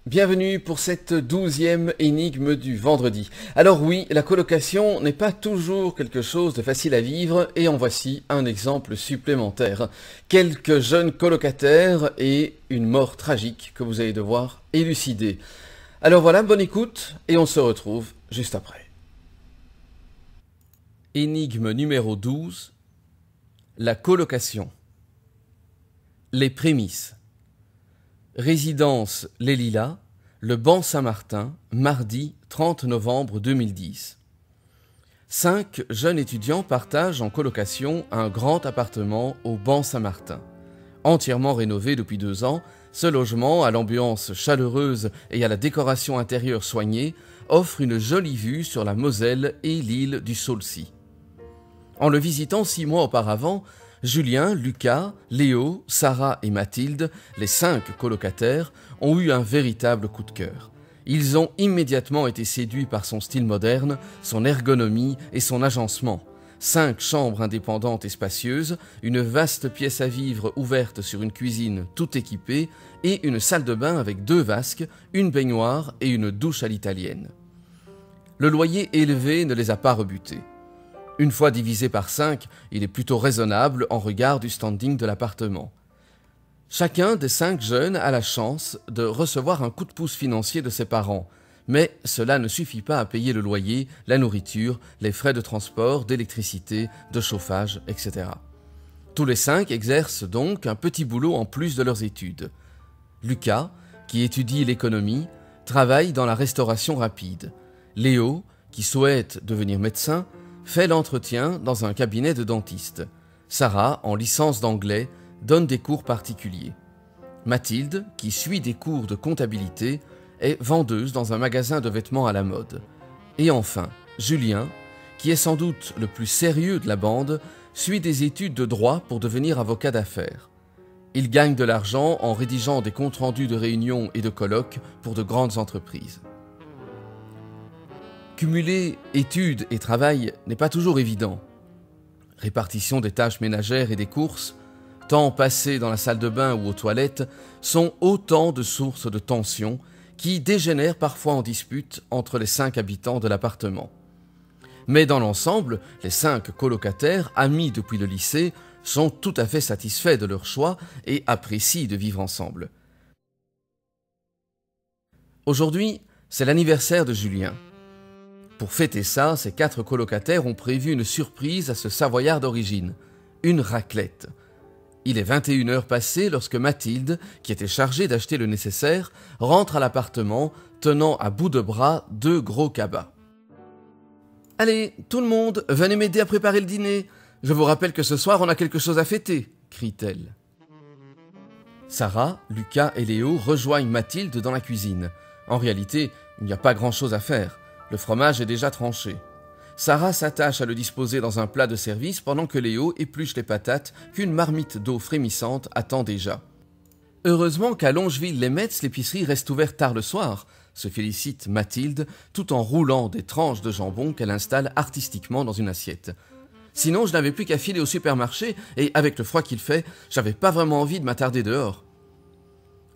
Bienvenue pour cette 12e énigme du vendredi. Alors oui, la colocation n'est pas toujours quelque chose de facile à vivre et en voici un exemple supplémentaire. Quelques jeunes colocataires et une mort tragique que vous allez devoir élucider. Alors voilà, bonne écoute et on se retrouve juste après. Énigme numéro 12. La colocation. Les prémices. Résidence Les Lilas, le Banc Saint-Martin, mardi 30 novembre 2010. 5 jeunes étudiants partagent en colocation un grand appartement au Banc Saint-Martin. Entièrement rénové depuis 2 ans, ce logement, à l'ambiance chaleureuse et à la décoration intérieure soignée, offre une jolie vue sur la Moselle et l'île du Saulcy. En le visitant 6 mois auparavant, Julien, Lucas, Léo, Sarah et Mathilde, les 5 colocataires, ont eu un véritable coup de cœur. Ils ont immédiatement été séduits par son style moderne, son ergonomie et son agencement. 5 chambres indépendantes et spacieuses, une vaste pièce à vivre ouverte sur une cuisine tout équipée et une salle de bain avec 2 vasques, une baignoire et une douche à l'italienne. Le loyer élevé ne les a pas rebutés. Une fois divisé par 5, il est plutôt raisonnable en regard du standing de l'appartement. Chacun des 5 jeunes a la chance de recevoir un coup de pouce financier de ses parents, mais cela ne suffit pas à payer le loyer, la nourriture, les frais de transport, d'électricité, de chauffage, etc. Tous les 5 exercent donc un petit boulot en plus de leurs études. Lucas, qui étudie l'économie, travaille dans la restauration rapide. Léo, qui souhaite devenir médecin, fait l'entretien dans un cabinet de dentiste. Sarah, en licence d'anglais, donne des cours particuliers. Mathilde, qui suit des cours de comptabilité, est vendeuse dans un magasin de vêtements à la mode. Et enfin, Julien, qui est sans doute le plus sérieux de la bande, suit des études de droit pour devenir avocat d'affaires. Il gagne de l'argent en rédigeant des comptes rendus de réunions et de colloques pour de grandes entreprises. Cumuler études et travail n'est pas toujours évident. Répartition des tâches ménagères et des courses, temps passé dans la salle de bain ou aux toilettes sont autant de sources de tension qui dégénèrent parfois en dispute entre les 5 habitants de l'appartement. Mais dans l'ensemble, les 5 colocataires, amis depuis le lycée, sont tout à fait satisfaits de leur choix et apprécient de vivre ensemble. Aujourd'hui, c'est l'anniversaire de Julien. Pour fêter ça, ces 4 colocataires ont prévu une surprise à ce Savoyard d'origine, une raclette. Il est 21h passées lorsque Mathilde, qui était chargée d'acheter le nécessaire, rentre à l'appartement, tenant à bout de bras 2 gros cabas. « Allez, tout le monde, venez m'aider à préparer le dîner. Je vous rappelle que ce soir, on a quelque chose à fêter, » crie-t-elle. Sarah, Lucas et Léo rejoignent Mathilde dans la cuisine. En réalité, il n'y a pas grand-chose à faire. Le fromage est déjà tranché. Sarah s'attache à le disposer dans un plat de service pendant que Léo épluche les patates qu'une marmite d'eau frémissante attend déjà. Heureusement qu'à Longeville-les-Metz, l'épicerie reste ouverte tard le soir, se félicite Mathilde tout en roulant des tranches de jambon qu'elle installe artistiquement dans une assiette. Sinon, je n'avais plus qu'à filer au supermarché et avec le froid qu'il fait, j'avais pas vraiment envie de m'attarder dehors.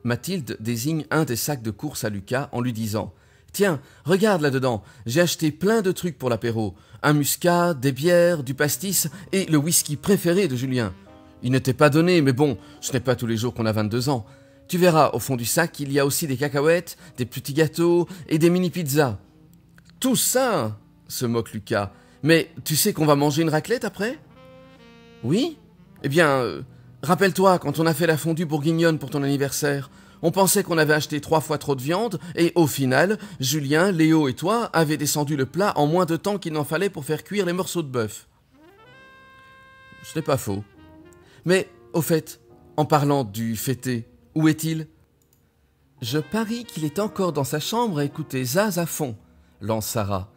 Mathilde désigne un des sacs de courses à Lucas en lui disant « Tiens, regarde là-dedans, j'ai acheté plein de trucs pour l'apéro. Un muscat, des bières, du pastis et le whisky préféré de Julien. Il n'était pas donné, mais bon, ce n'est pas tous les jours qu'on a 22 ans. Tu verras, au fond du sac, il y a aussi des cacahuètes, des petits gâteaux et des mini-pizzas. »« Tout ça ?» se moque Lucas. « Mais tu sais qu'on va manger une raclette après ?»« Oui ? Eh bien, rappelle-toi quand on a fait la fondue bourguignonne pour ton anniversaire. On pensait qu'on avait acheté 3 fois trop de viande et au final, Julien, Léo et toi avez descendu le plat en moins de temps qu'il n'en fallait pour faire cuire les morceaux de bœuf. » Ce n'est pas faux. Mais, au fait, en parlant du fêté, où est-il ? Je parie qu'il est encore dans sa chambre à écouter Zaz à fond, lance Sarah.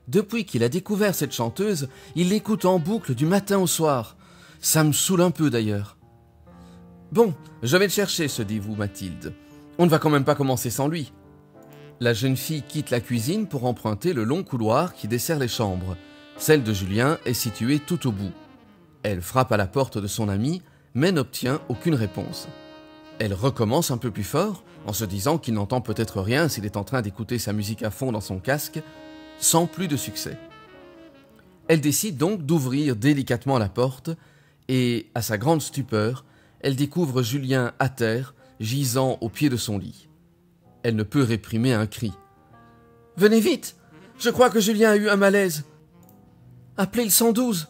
Depuis qu'il a découvert cette chanteuse, il l'écoute en boucle du matin au soir. Ça me saoule un peu d'ailleurs. Bon, je vais le chercher, se dévoue Mathilde. On ne va quand même pas commencer sans lui. La jeune fille quitte la cuisine pour emprunter le long couloir qui dessert les chambres. Celle de Julien est située tout au bout. Elle frappe à la porte de son ami, mais n'obtient aucune réponse. Elle recommence un peu plus fort, en se disant qu'il n'entend peut-être rien s'il est en train d'écouter sa musique à fond dans son casque, sans plus de succès. Elle décide donc d'ouvrir délicatement la porte et, à sa grande stupeur, elle découvre Julien à terre, gisant au pied de son lit. Elle ne peut réprimer un cri. « Venez vite! Je crois que Julien a eu un malaise! Appelez le 112 !»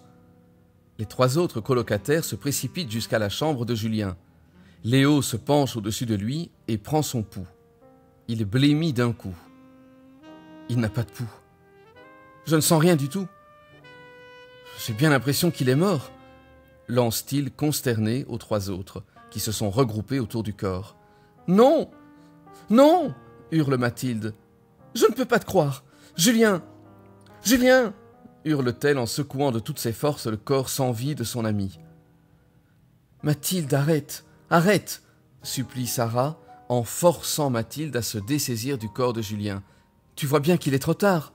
Les 3 autres colocataires se précipitent jusqu'à la chambre de Julien. Léo se penche au-dessus de lui et prend son pouls. Il blêmit d'un coup. Il n'a pas de pouls. Je ne sens rien du tout. J'ai bien l'impression qu'il est mort, lance-t-il consterné aux 3 autres, qui se sont regroupés autour du corps. Non! Non! Hurle Mathilde. Je ne peux pas te croire! Julien! Julien! Hurle-t-elle en secouant de toutes ses forces le corps sans vie de son ami. Mathilde, arrête! Arrête! Supplie Sarah en forçant Mathilde à se dessaisir du corps de Julien. Tu vois bien qu'il est trop tard.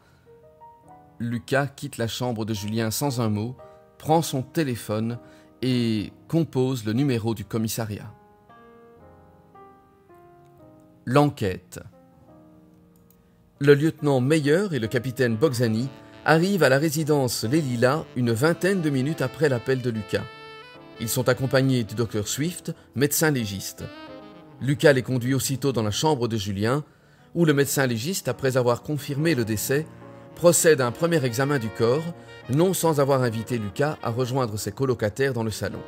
Lucas quitte la chambre de Julien sans un mot, prend son téléphone et compose le numéro du commissariat. L'enquête. Le lieutenant Meyer et le capitaine Boczany arrivent à la résidence Les Lilas une vingtaine de minutes après l'appel de Lucas. Ils sont accompagnés du docteur Swift, médecin légiste. Lucas les conduit aussitôt dans la chambre de Julien, où le médecin légiste, après avoir confirmé le décès, procède à un premier examen du corps, non sans avoir invité Lucas à rejoindre ses colocataires dans le salon.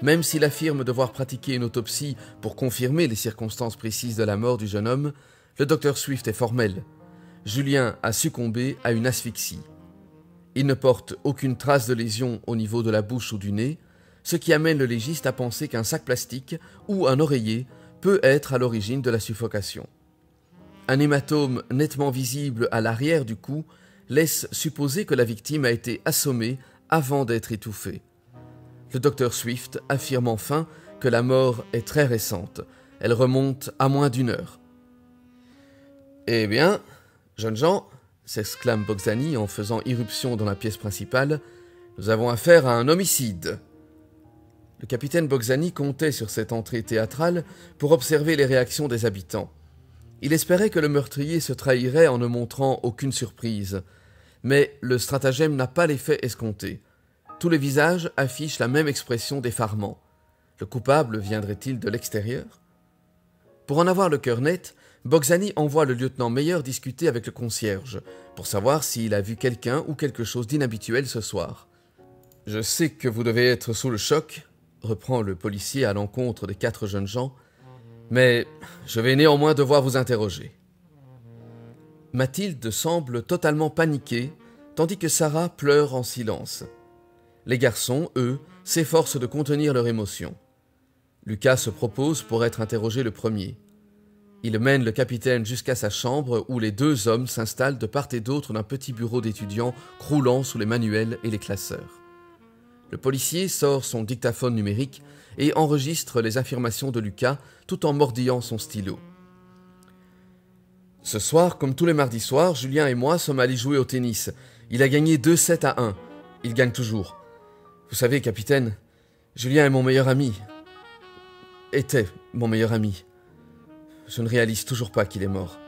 Même s'il affirme devoir pratiquer une autopsie pour confirmer les circonstances précises de la mort du jeune homme, le docteur Swift est formel. Julien a succombé à une asphyxie. Il ne porte aucune trace de lésion au niveau de la bouche ou du nez, ce qui amène le légiste à penser qu'un sac plastique ou un oreiller peut être à l'origine de la suffocation. Un hématome nettement visible à l'arrière du cou laisse supposer que la victime a été assommée avant d'être étouffée. Le docteur Swift affirme enfin que la mort est très récente. Elle remonte à moins d'1 heure. « Eh bien, jeunes gens, » s'exclame Boczany en faisant irruption dans la pièce principale, « nous avons affaire à un homicide. » Le capitaine Boczany comptait sur cette entrée théâtrale pour observer les réactions des habitants. Il espérait que le meurtrier se trahirait en ne montrant aucune surprise. Mais le stratagème n'a pas l'effet escompté. Tous les visages affichent la même expression d'effarement. Le coupable viendrait-il de l'extérieur ? Pour en avoir le cœur net, Boczany envoie le lieutenant Meyer discuter avec le concierge, pour savoir s'il a vu quelqu'un ou quelque chose d'inhabituel ce soir. « Je sais que vous devez être sous le choc, » reprend le policier à l'encontre des 4 jeunes gens, « mais je vais néanmoins devoir vous interroger. » Mathilde semble totalement paniquée, tandis que Sarah pleure en silence. Les garçons, eux, s'efforcent de contenir leur émotion. Lucas se propose pour être interrogé le premier. Il mène le capitaine jusqu'à sa chambre où les 2 hommes s'installent de part et d'autre d'un petit bureau d'étudiants croulant sous les manuels et les classeurs. Le policier sort son dictaphone numérique et enregistre les affirmations de Lucas tout en mordillant son stylo. « Ce soir, comme tous les mardis soirs, Julien et moi sommes allés jouer au tennis. Il a gagné 2-7-1. Il gagne toujours. Vous savez, capitaine, Julien est mon meilleur ami. Était mon meilleur ami. Je ne réalise toujours pas qu'il est mort.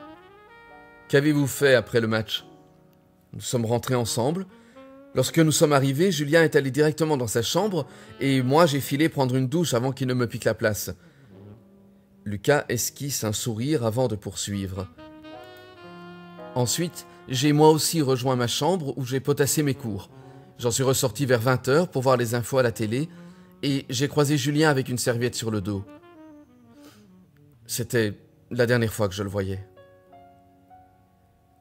Qu'avez-vous fait après le match ? Nous sommes rentrés ensemble. Lorsque nous sommes arrivés, Julien est allé directement dans sa chambre et moi j'ai filé prendre une douche avant qu'il ne me pique la place. » Lucas esquisse un sourire avant de poursuivre. « Ensuite, j'ai moi aussi rejoint ma chambre où j'ai potassé mes cours. J'en suis ressorti vers 20h pour voir les infos à la télé et j'ai croisé Julien avec une serviette sur le dos. C'était la dernière fois que je le voyais. »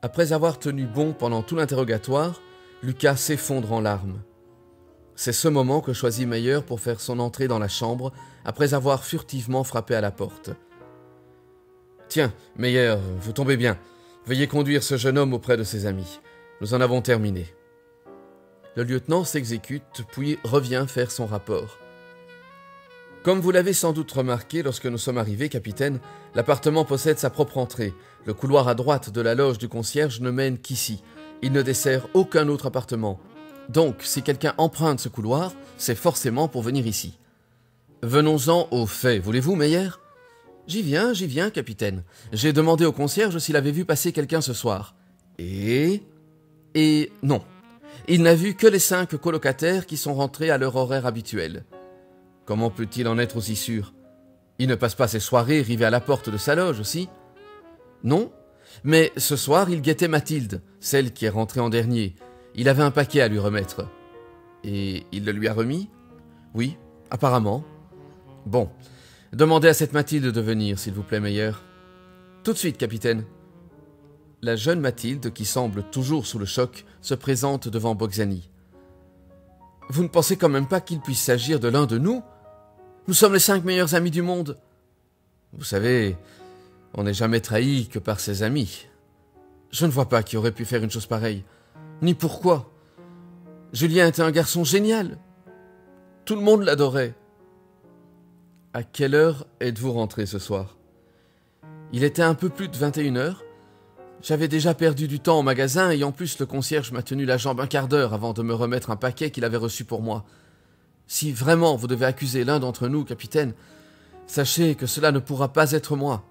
Après avoir tenu bon pendant tout l'interrogatoire, Lucas s'effondre en larmes. C'est ce moment que choisit Meyer pour faire son entrée dans la chambre après avoir furtivement frappé à la porte. « Tiens, Meyer, vous tombez bien. Veuillez conduire ce jeune homme auprès de ses amis. Nous en avons terminé. » Le lieutenant s'exécute puis revient faire son rapport. « Comme vous l'avez sans doute remarqué lorsque nous sommes arrivés, capitaine, l'appartement possède sa propre entrée. Le couloir à droite de la loge du concierge ne mène qu'ici. Il ne dessert aucun autre appartement. Donc, si quelqu'un emprunte ce couloir, c'est forcément pour venir ici. Venons-en aux faits, voulez-vous, Meyer ? J'y viens, capitaine. J'ai demandé au concierge s'il avait vu passer quelqu'un ce soir. Et non. Il n'a vu que les 5 colocataires qui sont rentrés à leur horaire habituel. Comment peut-il en être aussi sûr? Il ne passe pas ses soirées rivées à la porte de sa loge aussi? Non, mais ce soir il guettait Mathilde, celle qui est rentrée en dernier. Il avait un paquet à lui remettre. Et il le lui a remis? Oui, apparemment. Bon, demandez à cette Mathilde de venir, s'il vous plaît, Meyer. Tout de suite, capitaine. La jeune Mathilde, qui semble toujours sous le choc, se présente devant Boxani. Vous ne pensez quand même pas qu'il puisse s'agir de l'un de nous? Nous sommes les 5 meilleurs amis du monde. Vous savez, on n'est jamais trahi que par ses amis. Je ne vois pas qui aurait pu faire une chose pareille, ni pourquoi. Julien était un garçon génial. Tout le monde l'adorait. À quelle heure êtes-vous rentré ce soir? Il était un peu plus de 21h. J'avais déjà perdu du temps au magasin et en plus le concierge m'a tenu la jambe un quart d'heure avant de me remettre un paquet qu'il avait reçu pour moi. Si vraiment vous devez accuser l'un d'entre nous, capitaine, sachez que cela ne pourra pas être moi.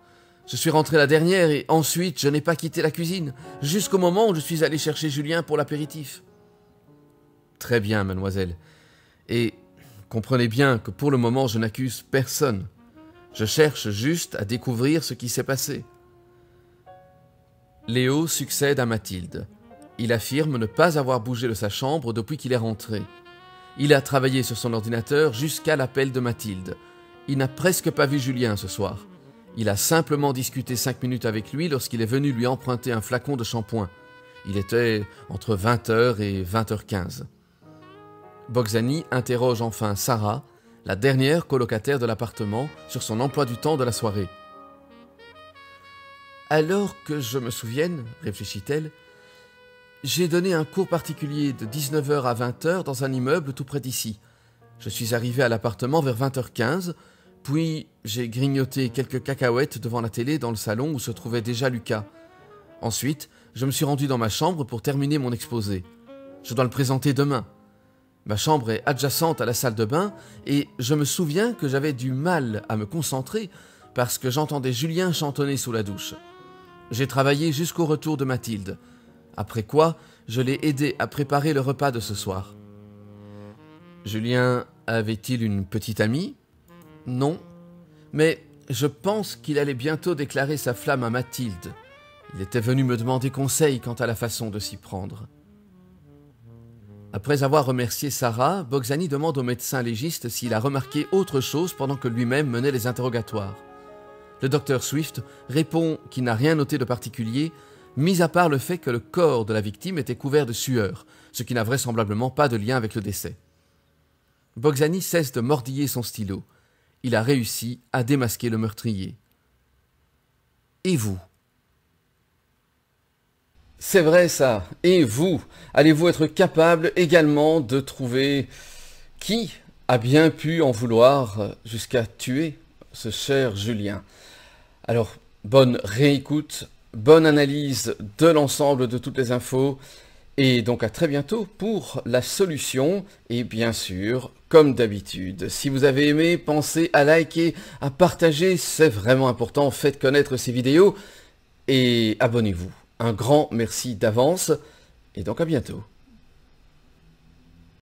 Je suis rentré la dernière et ensuite je n'ai pas quitté la cuisine, jusqu'au moment où je suis allé chercher Julien pour l'apéritif. Très bien, mademoiselle. Et comprenez bien que pour le moment je n'accuse personne. Je cherche juste à découvrir ce qui s'est passé. Léo succède à Mathilde. Il affirme ne pas avoir bougé de sa chambre depuis qu'il est rentré. Il a travaillé sur son ordinateur jusqu'à l'appel de Mathilde. Il n'a presque pas vu Julien ce soir. Il a simplement discuté 5 minutes avec lui lorsqu'il est venu lui emprunter un flacon de shampoing. Il était entre 20h et 20h15. Boxani interroge enfin Sarah, la dernière colocataire de l'appartement, sur son emploi du temps de la soirée. Alors que je me souvienne, réfléchit-elle, j'ai donné un cours particulier de 19h à 20h dans un immeuble tout près d'ici. Je suis arrivé à l'appartement vers 20h15, puis j'ai grignoté quelques cacahuètes devant la télé dans le salon où se trouvait déjà Lucas. Ensuite, je me suis rendu dans ma chambre pour terminer mon exposé. Je dois le présenter demain. Ma chambre est adjacente à la salle de bain et je me souviens que j'avais du mal à me concentrer parce que j'entendais Julien chantonner sous la douche. J'ai travaillé jusqu'au retour de Mathilde. Après quoi, je l'ai aidé à préparer le repas de ce soir. Julien avait-il une petite amie? Non, mais je pense qu'il allait bientôt déclarer sa flamme à Mathilde. Il était venu me demander conseil quant à la façon de s'y prendre. Après avoir remercié Sarah, Boxani demande au médecin légiste s'il a remarqué autre chose pendant que lui-même menait les interrogatoires. Le docteur Swift répond qu'il n'a rien noté de particulier, mis à part le fait que le corps de la victime était couvert de sueur, ce qui n'a vraisemblablement pas de lien avec le décès. Boxani cesse de mordiller son stylo. Il a réussi à démasquer le meurtrier. Et vous? C'est vrai ça. Et vous? Allez-vous être capable également de trouver qui a bien pu en vouloir jusqu'à tuer ce cher Julien? Alors, bonne réécoute, bonne analyse de l'ensemble de toutes les infos, et donc à très bientôt pour la solution, et bien sûr, comme d'habitude, si vous avez aimé, pensez à liker, à partager, c'est vraiment important, faites connaître ces vidéos, et abonnez-vous. Un grand merci d'avance, et donc à bientôt.